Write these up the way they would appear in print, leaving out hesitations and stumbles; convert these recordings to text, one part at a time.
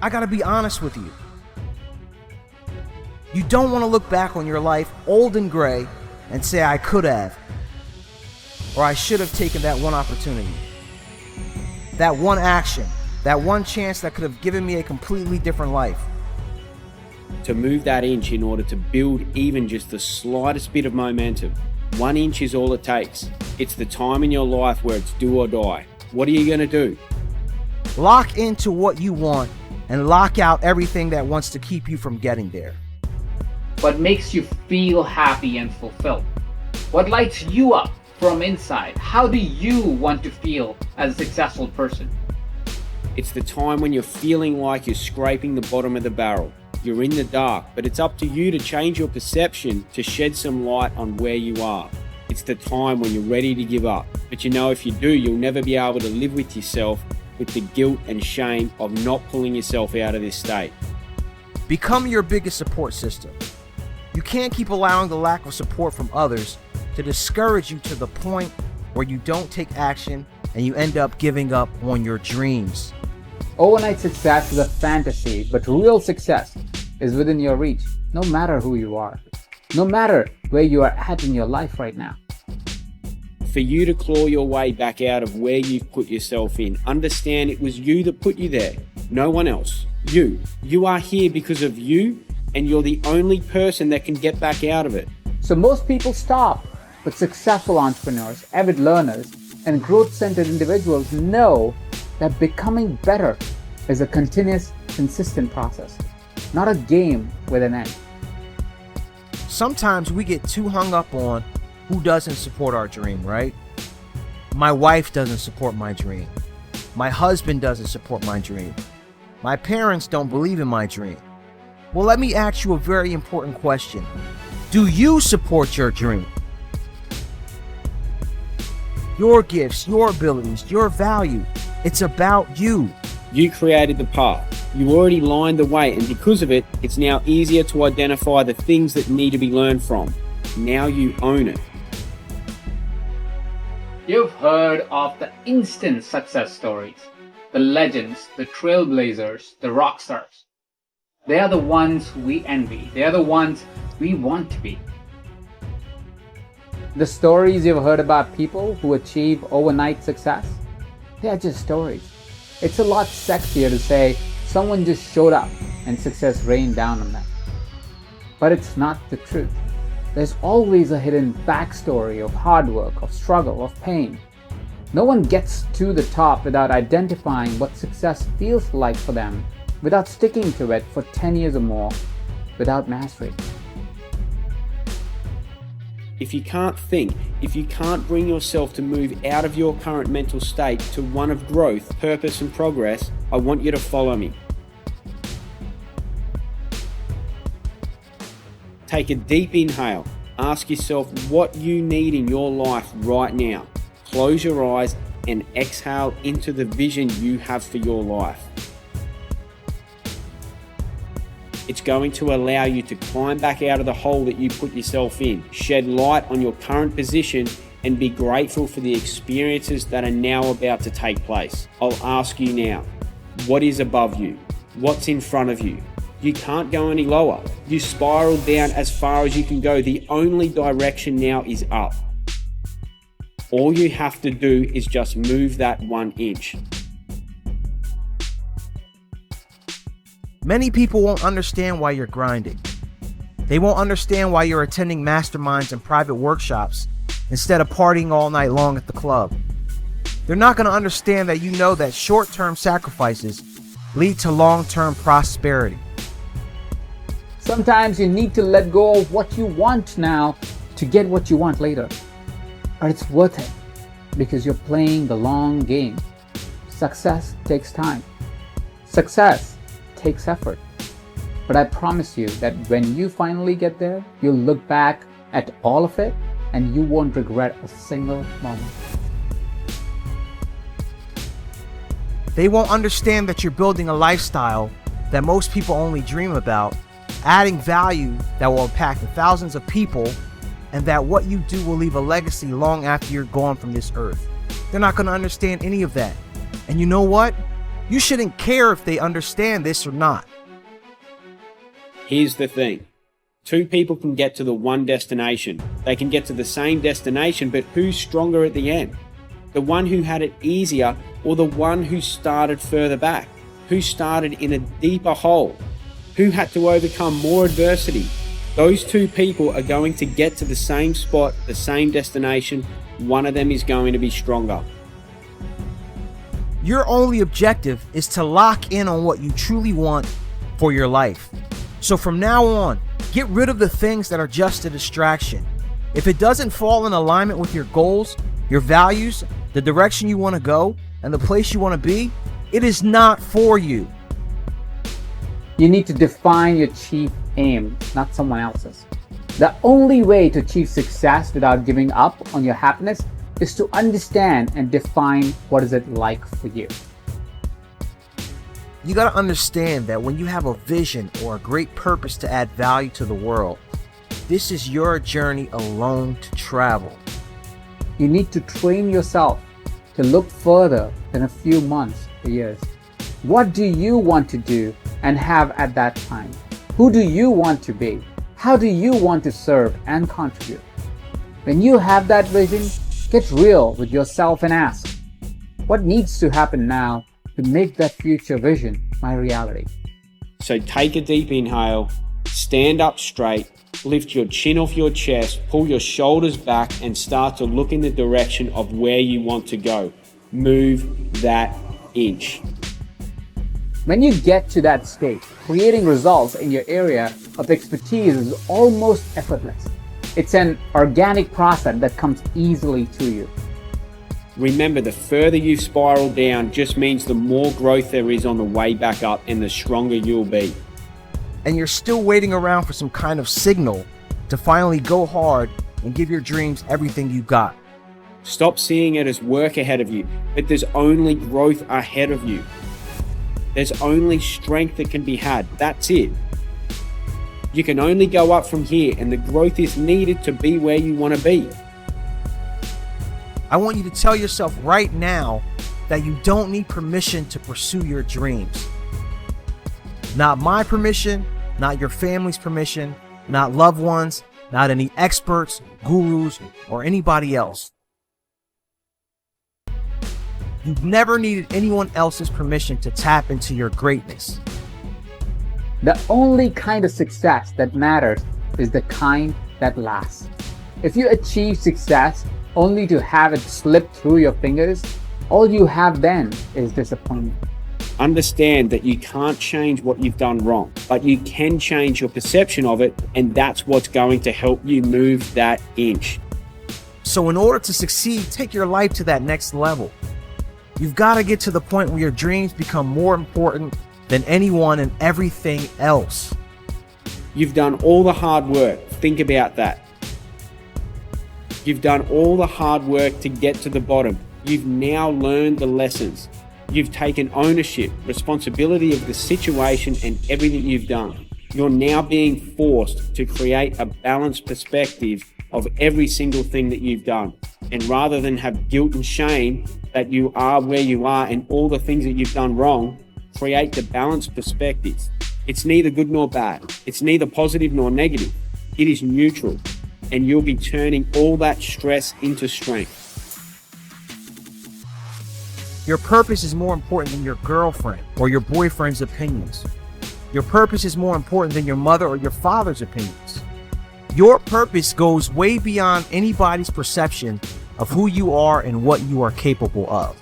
I gotta be honest with you. You don't want to look back on your life old and gray and say, I could have, or I should have taken that one opportunity, that one action, that one chance that could have given me a completely different life. To move that inch in order to build even just the slightest bit of momentum, 1 inch is all it takes. It's the time in your life where it's do or die. What are you going to do? Lock into what you want and lock out everything that wants to keep you from getting there. What makes you feel happy and fulfilled? What lights you up from inside? How do you want to feel as a successful person? It's the time when you're feeling like you're scraping the bottom of the barrel. You're in the dark, but it's up to you to change your perception to shed some light on where you are. It's the time when you're ready to give up. But you know, if you do, you'll never be able to live with yourself with the guilt and shame of not pulling yourself out of this state. Become your biggest support system. You can't keep allowing the lack of support from others to discourage you to the point where you don't take action and you end up giving up on your dreams. Overnight success is a fantasy, but real success is within your reach, no matter who you are, no matter where you are at in your life right now. For you to claw your way back out of where you've put yourself in, understand it was you that put you there, no one else. You. You are here because of you, and you're the only person that can get back out of it. So most people stop, but successful entrepreneurs, avid learners, and growth-centered individuals know that becoming better is a continuous, consistent process, not a game with an end. Sometimes we get too hung up on who doesn't support our dream, right? My wife doesn't support my dream. My husband doesn't support my dream. My parents don't believe in my dream. Well, let me ask you a very important question. Do you support your dream? Your gifts, your abilities, your value. It's about you. You created the path. You already lined the way, and because of it, it's now easier to identify the things that need to be learned from. Now you own it. You've heard of the instant success stories, the legends, the trailblazers, the rock stars. They are the ones we envy. They are the ones we want to be. The stories you've heard about people who achieve overnight success, they are just stories. It's a lot sexier to say someone just showed up and success rained down on them. But it's not the truth. There's always a hidden backstory of hard work, of struggle, of pain. No one gets to the top without identifying what success feels like for them, without sticking to it for 10 years or more, without mastery. If you can't think, if you can't bring yourself to move out of your current mental state to one of growth, purpose, and progress, I want you to follow me. Take a deep inhale. Ask yourself what you need in your life right now. Close your eyes and exhale into the vision you have for your life. It's going to allow you to climb back out of the hole that you put yourself in, shed light on your current position, and be grateful for the experiences that are now about to take place. I'll ask you now, what is above you? What's in front of you? You can't go any lower. You spiraled down as far as you can go. The only direction now is up. All you have to do is just move that 1 inch. Many people won't understand why you're grinding. They won't understand why you're attending masterminds and private workshops instead of partying all night long at the club. They're not going to understand that you know that short-term sacrifices lead to long-term prosperity. Sometimes you need to let go of what you want now to get what you want later. But it's worth it because you're playing the long game. Success takes time. Success takes effort. But I promise you that when you finally get there, you'll look back at all of it and you won't regret a single moment. They won't understand that you're building a lifestyle that most people only dream about, adding value that will impact thousands of people, and that what you do will leave a legacy long after you're gone from this earth. They're not going to understand any of that. And you know what? You shouldn't care if they understand this or not. Here's the thing. Two people can get to the one destination. They can get to the same destination, but who's stronger at the end? The one who had it easier, or the one who started further back? Who started in a deeper hole? Who had to overcome more adversity? Those two people are going to get to the same spot, the same destination. One of them is going to be stronger. Your only objective is to lock in on what you truly want for your life. So from now on, get rid of the things that are just a distraction. If it doesn't fall in alignment with your goals, your values, the direction you want to go, and the place you want to be, it is not for you. You need to define your chief aim, not someone else's. The only way to achieve success without giving up on your happiness is to understand and define what is it like for you. You got to understand that when you have a vision or a great purpose to add value to the world, this is your journey alone to travel. You need to train yourself to look further than a few months or years. What do you want to do and have at that time? Who do you want to be? How do you want to serve and contribute? When you have that vision, get real with yourself and ask, what needs to happen now to make that future vision my reality? So take a deep inhale, stand up straight, lift your chin off your chest, pull your shoulders back, and start to look in the direction of where you want to go. Move that inch. When you get to that state, creating results in your area of expertise is almost effortless. It's an organic process that comes easily to you. Remember, the further you spiral down just means the more growth there is on the way back up and the stronger you'll be. And you're still waiting around for some kind of signal to finally go hard and give your dreams everything you got. Stop seeing it as work ahead of you, but there's only growth ahead of you. There's only strength that can be had. That's it. You can only go up from here, and the growth is needed to be where you want to be. I want you to tell yourself right now that you don't need permission to pursue your dreams. Not my permission, not your family's permission, not loved ones, not any experts, gurus, or anybody else. You've never needed anyone else's permission to tap into your greatness. The only kind of success that matters is the kind that lasts. If you achieve success only to have it slip through your fingers, all you have then is disappointment. Understand that you can't change what you've done wrong, but you can change your perception of it, and that's what's going to help you move that inch. So in order to succeed, take your life to that next level. You've got to get to the point where your dreams become more important than anyone and everything else. You've done all the hard work. Think about that. You've done all the hard work to get to the bottom. You've now learned the lessons. You've taken ownership, responsibility of the situation and everything you've done. You're now being forced to create a balanced perspective of every single thing that you've done. And rather than have guilt and shame that you are where you are and all the things that you've done wrong, create the balanced perspective. It's neither good nor bad. It's neither positive nor negative. It is neutral. And you'll be turning all that stress into strength. Your purpose is more important than your girlfriend or your boyfriend's opinions. Your purpose is more important than your mother or your father's opinions. Your purpose goes way beyond anybody's perception of who you are and what you are capable of.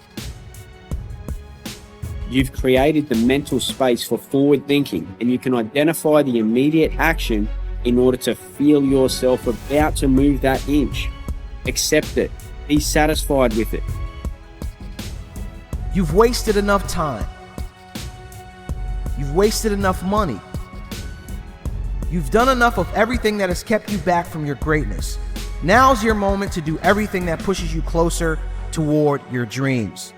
You've created the mental space for forward thinking, and you can identify the immediate action in order to feel yourself about to move that inch. Accept it. Be satisfied with it. You've wasted enough time. You've wasted enough money. You've done enough of everything that has kept you back from your greatness. Now's your moment to do everything that pushes you closer toward your dreams.